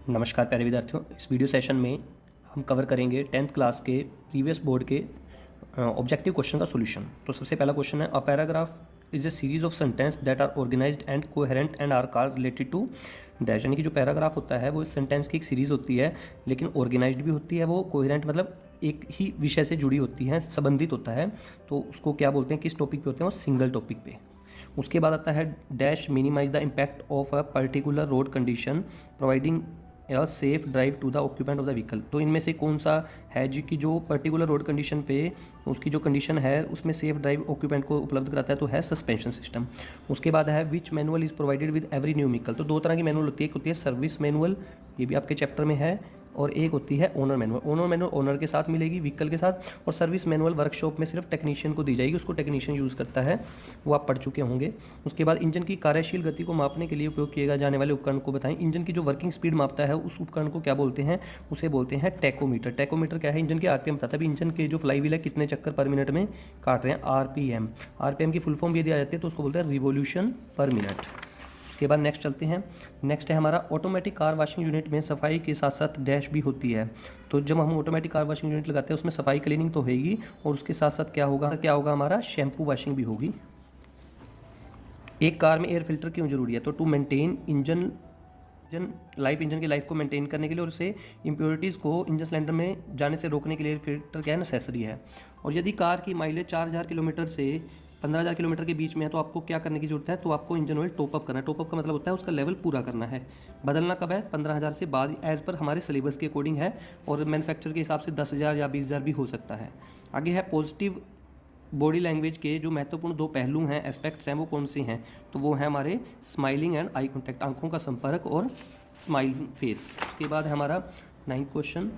नमस्कार प्यारे विद्यार्थियों, इस वीडियो सेशन में हम कवर करेंगे 10th क्लास के प्रीवियस बोर्ड के ऑब्जेक्टिव क्वेश्चन का सॉल्यूशन। तो सबसे पहला क्वेश्चन है, a paragraph is a series of sentence that are organised and coherent and are called related to dash. यानी कि जो पैराग्राफ होता है वो इस सेंटेंस की एक सीरीज़ होती है, लेकिन ऑर्गेनाइज्ड भी होती है, वो कोहेरेंट मतलब एक ही विषय से जुड़ी होती है, संबंधित होता है। तो उसको क्या बोलते हैं, किस टॉपिक पे होते हैं, वो सिंगल टॉपिक पे। उसके बाद आता है dash minimise the impact of a particular road condition providing या safe drive to the occupant of the vehicle. तो इनमें से कौन सा है जी की जो पर्टिकुलर रोड कंडीशन पे उसकी जो कंडीशन है उसमें सेफ ड्राइव ऑक्यूपेंट को उपलब्ध कराता है, तो है सस्पेंशन सिस्टम। उसके बाद है which manual is provided with every new vehicle. तो दो तरह की मैनुअल होती है, एक होती है सर्विस मैनुअल, ये भी आपके चैप्टर में है, और एक होती है owner manual. Owner manual owner के साथ मिलेगी, व्हीकल के साथ, और सर्विस मैनुअल वर्कशॉप में सिर्फ टेक्नीशियन को दी जाएगी, उसको टेक्नीशियन यूज़ करता है, वो आप पढ़ चुके होंगे। उसके बाद इंजन की कार्यशील गति को मापने के लिए उपयोग किए जाने वाले उपकरण को बताएं। इंजन की जो वर्किंग स्पीड मापता है उस उपकरण को क्या बोलते हैं, उसे बोलते हैं टैकोमीटर। टैकोमीटर क्या है, इंजन की आरपीएम बताता है, अभी इंजन के जो फ्लाई व्हील है कितने चक्कर पर मिनट में काट रहे हैं, आरपीएम। आरपीएम की फुल फॉर्म भी दी आ जाती है, तो उसको बोलते हैं रिवोल्यूशन पर मिनट। उसके बाद नेक्स्ट चलते हैं, नेक्स्ट है हमारा ऑटोमेटिक कार वॉशिंग यूनिट में सफाई के साथ साथ डैश भी होती है। तो जब हम ऑटोमेटिक कार वॉशिंग यूनिट लगाते हैं उसमें सफाई क्लीनिंग तो होगी, और उसके साथ साथ क्या होगा हमारा शैम्पू वॉशिंग भी होगी। एक कार में एयर फिल्टर क्यों जरूरी है, तो टू मेंटेन इंजन इंजन की लाइफ को मेंटेन करने के लिए, और उसे इंप्योरिटीज़ को इंजन सिलेंडर में जाने से रोकने के लिए फिल्टर क्या है, नेसेसरी है। और यदि कार की माइलेज 4000 किलोमीटर से 15000 किलोमीटर के बीच में है तो आपको क्या करने की जरूरत है, तो आपको इंजन ऑयल टॉपअप करना है। टॉपअप का मतलब होता है उसका लेवल पूरा करना है। बदलना कब है, 15000 से बाद, एज पर हमारे सिलेबस के अकॉर्डिंग है, और मैन्युफैक्चर के हिसाब से 10,000 या 20,000 भी हो सकता है। आगे है पॉजिटिव बॉडी लैंग्वेज के जो महत्वपूर्ण दो पहलू हैं, एस्पेक्ट्स हैं, वो कौन से हैं, तो वो है हमारे स्माइलिंग एंड आई कॉन्टैक्ट, आंखों का संपर्क और स्माइल फेस। उसके बाद है हमारा 9th question,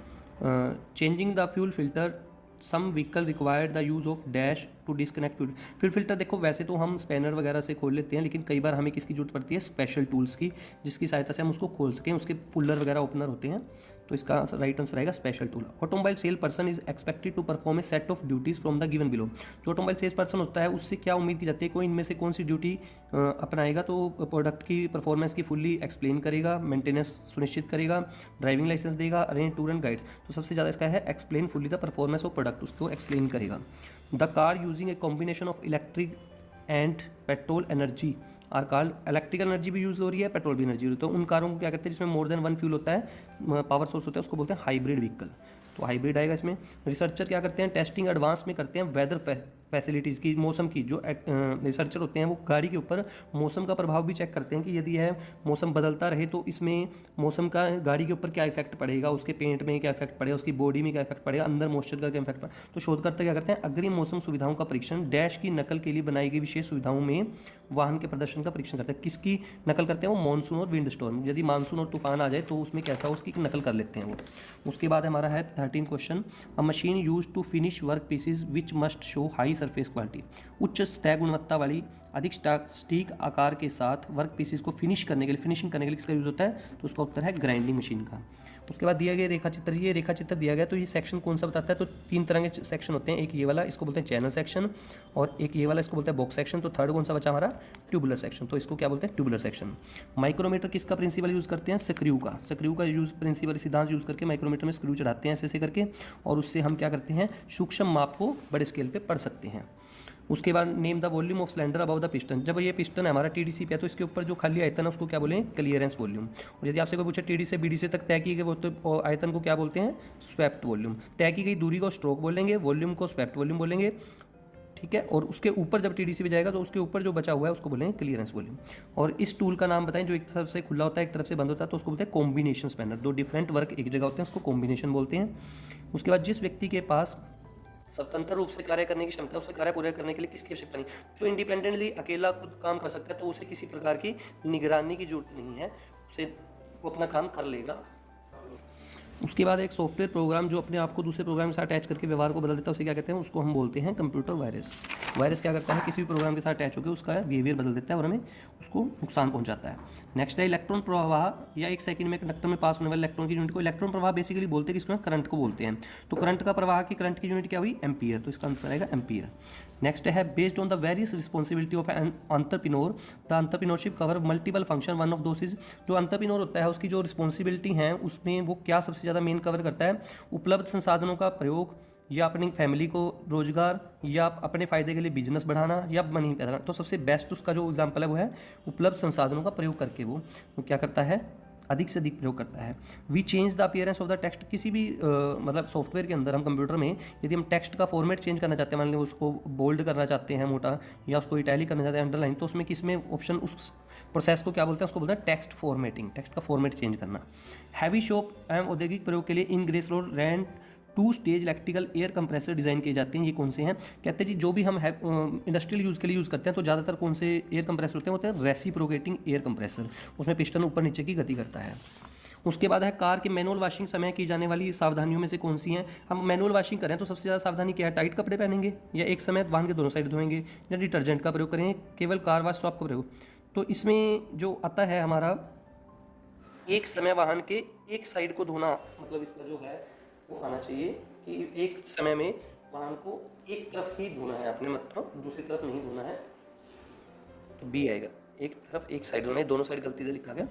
changing the fuel filter some vehicle required the use of dash to disconnect fuel filter. देखो वैसे तो हम स्पैनर वगैरह से खोल लेते हैं, लेकिन कई बार हमें किसकी जरूरत पड़ती है, स्पेशल टूल्स की, जिसकी सहायता से हम उसको खोल सकें, उसके पुल्लर वगैरह ओपनर होते हैं। तो इसका राइट आंसर आएगा special tool. Automobile sale person is expected to perform a set of duties from the given below. जो ऑटोमोबाइल सेल्स पर्सन होता है उससे क्या उम्मीद की जाती है, कोई इनमें से कौन सी ड्यूटी अपनाएगा, तो प्रोडक्ट की परफॉर्मेंस की फुल्ली एक्सप्लेन करेगा, मेंटेनेंस सुनिश्चित करेगा, ड्राइविंग लाइसेंस देगा, अरेंज टूर एंड गाइड्स। तो सबसे ज़्यादा इसका है explain fully the performance of product, उसको एक्सप्लेन करेगा। The car using a combination of electric and petrol energy are called, electrical energy भी यूज़ हो रही है, पेट्रोल भी एनर्जी हो रही है, तो उन कारों को क्या कहते हैं जिसमें मोर देन वन फ्यूल होता है, पावर सोर्स होता है, उसको बोलते हैं हाइब्रिड व्हीकल। तो हाइब्रिड आएगा इसमें। रिसर्चर क्या करते हैं, टेस्टिंग एडवांस में करते हैं वेदर फैसिलिटीज़ की, मौसम की। जो रिसर्चर होते हैं वो गाड़ी के ऊपर मौसम का प्रभाव भी चेक करते हैं कि यदि यह मौसम बदलता रहे तो इसमें मौसम का गाड़ी के ऊपर क्या इफेक्ट पड़ेगा, उसके पेंट में क्या इफेक्ट पड़ेगा, उसकी बॉडी में क्या इफेक्ट पड़ेगा, अंदर मॉइस्चर का क्या इफेक्ट पड़ेगा। तो शोधकर्ता क्या करते हैं, अग्रिम मौसम सुविधाओं का परीक्षण डैश की नकल के लिए बनाई गई विशेष सुविधाओं में वाहन के प्रदर्शन का परीक्षण करते हैं। किसकी नकल करते हैं, वो मानसून और विंड स्टॉर्म। यदि मानसून और तूफान आ जाए तो उसमें कैसा हो, उसकी नकल कर लेते हैं वो। उसके बाद हमारा है 13 question, a machine use to finish work pieces which must show high surface quality. उच्च सतह गुणवत्ता वाली अधिक सटीक आकार के साथ वर्क पीसेस को फिनिशिंग करने के लिए किसका यूज होता है, तो उसका उत्तर है ग्राइंडिंग मशीन का। उसके बाद दिया गया रेखा चित्र, ये रेखा चित्र दिया गया, तो ये सेक्शन कौन सा बताता है, तो 3 तरह के सेक्शन होते हैं, एक ये वाला इसको बोलते हैं चैनल सेक्शन, और एक ये वाला इसको बोलते हैं बॉक्स सेक्शन। तो थर्ड कौन सा बचा हमारा, ट्यूबुलर सेक्शन, तो इसको क्या बोलते हैं, ट्यूबुलर सेक्शन। माइक्रोमीटर किसका प्रिंसिपल यूज़ करते हैं, स्क्रू का यूज़, प्रिंसिपल सिद्धांत यूज़ करके माइक्रोमीटर में स्क्रू चढ़ाते हैं ऐसे करके, और उससे हम क्या करते हैं, सूक्ष्म माप को बड़े स्केल पर पढ़ सकते हैं। उसके बाद name the volume of cylinder above the piston. जब ये पिस्टन है हमारा टीडीसी पे है तो इसके ऊपर जो खाली आयतन है उसको क्या बोलें, क्लियरेंस वॉल्यूम। और यदि आपसे कोई पूछे टीडी से बीडीसी तक तय की गई वो तो आयतन को क्या बोलते हैं, स्वेप्ट वॉल्यूम। तय की गई दूरी को स्ट्रोक बोलेंगे, वॉल्यूम को स्वेप्ट वॉल्यूम बोलेंगे, ठीक है। और उसके ऊपर जब टीडीसी पे जाएगा तो उसके ऊपर जो बचा हुआ है उसको बोलेंगे क्लियरेंस वॉल्यूम। और इस टूल का नाम बताएं जो एक तरफ से खुला होता है एक तरफ से बंद होता है, तो उसको बोलते हैं कॉम्बिनेशन स्पैनर। दो डिफरेंट वर्क एक जगह होते हैं उसको कॉम्बिनेशन बोलते हैं। उसके बाद जिस व्यक्ति के पास स्वतंत्र रूप से कार्य करने की क्षमता, उसे कार्य पूरा करने के लिए किसकी आवश्यकता नहीं, जो इंडिपेंडेंटली अकेला खुद काम कर सकता है तो उसे किसी प्रकार की निगरानी की जरूरत नहीं है, उसे वो अपना काम कर लेगा। उसके बाद एक सॉफ्टवेयर प्रोग्राम जो अपने आप को दूसरे प्रोग्राम के साथ अटैच करके व्यवहार को बदल देता है, उसे क्या कहते हैं, उसको हम बोलते हैं कंप्यूटर वायरस। वायरस क्या करता है, किसी भी प्रोग्राम के साथ अटैच होकर उसका बिहेवियर बदल देता है और हमें उसको नुकसान पहुंचाता है। नेक्स्ट है इलेक्ट्रॉन प्रवाह, या एक सेकंड में कंडक्टर में पास होने वाले इलेक्ट्रॉन की यूनिट को इलेक्ट्रॉन प्रवाह बेसिकली बोलते हैं, किसको, करंट को बोलते हैं। तो करंट का प्रवाह की करंट की यूनिट क्या हुई, एम्पियर, तो इसका आंसर आएगा एम्पियर। नेक्स्ट है based on the various responsibility of an entrepreneur, the entrepreneurship cover multiple function, one of those is, जो एंटरप्रेन्योर होता है उसकी जो रिस्पॉन्सिबिलिटी है उसमें वो क्या सबसे ज़्यादा मेन कवर करता है, उपलब्ध संसाधनों का प्रयोग, या अपनी फैमिली को रोजगार, या अपने फायदे के लिए बिजनेस बढ़ाना, या मनी पैदा करना। तो सबसे बेस्ट उसका जो एग्जांपल है वो है उपलब्ध संसाधनों का प्रयोग करके वो क्या करता है, अधिक से अधिक प्रयोग करता है। We change the appearance of the text, किसी भी मतलब सॉफ्टवेयर के अंदर हम कंप्यूटर में यदि हम टेक्स्ट का फॉर्मेट चेंज करना चाहते हैं, मान लीजिए उसको बोल्ड करना चाहते हैं मोटा, या उसको इटैलिक करना चाहते हैं अंडरलाइन, तो उसमें किसमें ऑप्शन, उस प्रोसेस को क्या बोलते हैं, उसको बोलते हैं टेक्स्ट फॉर्मेटिंग, टेक्स्ट का फॉर्मेट चेंज करना। हैवी शॉप एवं औद्योगिक प्रयोग के लिए इन ग्रेस रोड रेंट 2 stage electrical air compressor design किए जाते हैं। ये कौन से हैं, कहते हैं जी जो भी हम इंडस्ट्रियल यूज़ के लिए यूज़ करते हैं तो ज़्यादातर कौन से एयर कंप्रेसर होते हैं रेसिप्रोकेटिंग एयर कंप्रेसर, उसमें पिस्टन ऊपर नीचे की गति करता है। उसके बाद है कार के मैनुअल वॉशिंग समय की जाने वाली सावधानियों में से कौन सी हैं। हम मैनुअल वॉशिंग करें तो सबसे ज़्यादा सावधानी क्या है, टाइट कपड़े पहनेंगे, या एक समय वाहन के दोनों साइड धोएंगे, या डिटर्जेंट का प्रयोग करेंगे, केवल कार वॉश सॉप का प्रयोग। तो इसमें जो आता है हमारा एक समय वाहन के एक साइड को धोना, मतलब इसका जो है वो आना चाहिए कि एक समय में वाहन को एक तरफ ही धोना है आपने, मतलब दूसरी तरफ नहीं धोना है, तो बी आएगा, एक तरफ एक साइड होना है, दोनों साइड गलती से लिखा गया।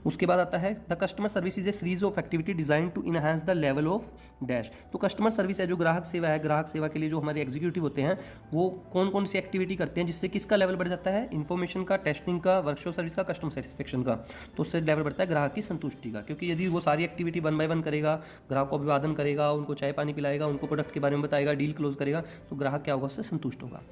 उसके बाद आता है the customer service is a series of activity design to enhance the level of dash. तो कस्टमर सर्विस है, जो ग्राहक सेवा है, ग्राहक सेवा के लिए जो हमारे एग्जीक्यूटिव होते हैं वो कौन कौन सी एक्टिविटी करते हैं जिससे किसका लेवल बढ़ जाता है, इन्फॉर्मेशन का, टेस्टिंग का, वर्कशॉप सर्विस का, कस्टमर सेटिस्फेक्शन का। तो उससे लेवल बढ़ता है ग्राहक की संतुष्टि का, क्योंकि यदि वो सारी एक्टिविटी 1 बाय 1 करेगा, ग्राहक को अभिवादन करेगा, उनको चाय पानी पिलाएगा, उनको प्रोडक्ट के बारे में बताएगा, डील क्लोज करेगा, तो ग्राहक क्या होगा, उससे संतुष्ट होगा।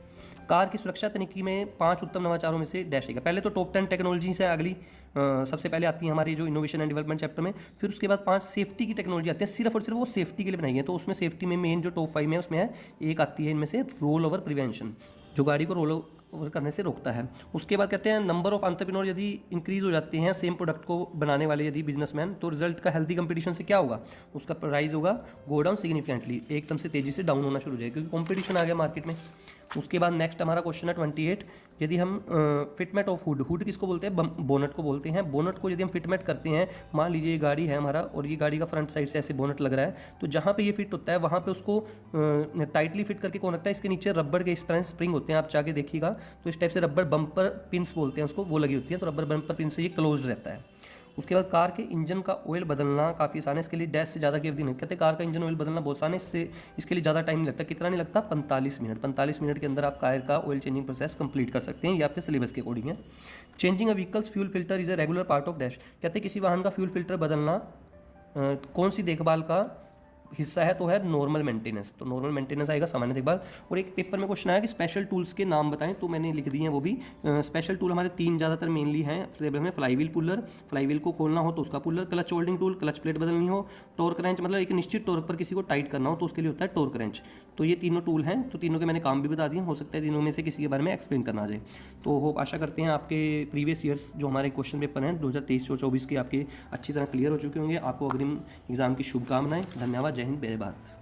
कार की सुरक्षा तकनीकी में 5 उत्तम नवाचारों में से डैश है। पहले तो टॉप 10 टेक्नोलॉजी से अगली सबसे पहले आती है हमारी जो इनोवेशन एंड डेवलपमेंट चैप्टर में, फिर उसके बाद 5 सेफ्टी की टेक्नोलॉजी आती है, सिर्फ और सिर्फ वो सेफ्टी के लिए बनाई है। तो उसमें सेफ्टी में मेन जो टॉप 5 में उसमें है, एक आती है इनमें से रोल ओवर प्रिवेंशन, जो गाड़ी को रोल ओवर करने से रोकता है। उसके बाद कहते हैं नंबर ऑफ एंटरप्रेन्योर यदि इंक्रीज हो जाते हैं सेम प्रोडक्ट को बनाने वाले यदि बिजनेसमैन, तो रिजल्ट का हेल्दी कंपटीशन से क्या होगा, उसका प्राइस होगा गो डाउन सिग्निफिकेंटली, एकदम से तेजी से डाउन होना शुरू हो जाएगा, क्योंकि कंपटीशन आ गया मार्केट में। उसके बाद नेक्स्ट हमारा क्वेश्चन है 28, यदि हम फिटमेट ऑफ हुड, हुड किसको बोलते हैं, बोनट को बोलते हैं। बोनट को यदि हम फिटमेट करते हैं, मान लीजिए ये गाड़ी है हमारा और ये गाड़ी का फ्रंट साइड से ऐसे बोनट लग रहा है, तो जहाँ पे ये फिट होता है वहाँ पे उसको टाइटली फिट करके कौन रखता है, इसके नीचे रबड़ के इस तरह स्प्रिंग होते हैं, आप जाके देखिएगा तो इस टाइप से रबड़ बम्पर पिन्स बोलते हैं उसको, वो लगी होती है, तो रबड़ बम्पर पिन से ये क्लोज रहता है। उसके बाद कार के इंजन का ऑयल बदलना काफ़ी आसान है, इसके लिए डैश से ज़्यादा की अवधि नहीं, कहते कार का इंजन ऑयल बदलना बहुत आसान है, इससे इसके लिए ज़्यादा टाइम नहीं लगता। कितना नहीं लगता, 45 मिनट, 45 मिनट के अंदर आप कार का ऑयल चेंजिंग प्रोसेस कंप्लीट कर सकते हैं, ये आपके सिलेबस के अकॉर्डिंग है। Changing a vehicles fuel filter is a regular part of dash, कहते हैं किसी वाहन का फ्यूल फिल्टर बदलना कौन सी देखभाल का हिस्सा है, तो है नॉर्मल मेंटेनेंस, तो नॉर्मल मेंटेनेंस आएगा, सामान्य देखभाल। और एक पेपर में क्वेश्चन आया कि स्पेशल टूल्स के नाम बताएं, तो मैंने लिख दिए हैं वो भी। स्पेशल टूल हमारे 3 ज़्यादातर मेनली हैं टेबल में, फ्लाईव्हील पुलर, फ्लाईव्हील को खोलना हो तो उसका puller, clutch holding tool, clutch plate बदलनी हो, टॉर्क रेंच मतलब एक निश्चित टॉर्क पर किसी को टाइट करना हो तो उसके लिए होता है टॉर्क रेंच। तो ये तीनों टूल हैं, तो तीनों के मैंने काम भी बता दिए, हो सकता है तीनों में से किसी के बारे में एक्सप्लेन करना आ जाए। तो होप आशा करते हैं आपके प्रीवियस ईयर्स जो हमारे क्वेश्चन पेपर हैं 2023 और 2024 के आपके अच्छी तरह क्लियर हो चुके होंगे। आपको अग्रिम एग्जाम की शुभकामनाएं। धन्यवाद। जय हिंद, जय भारत।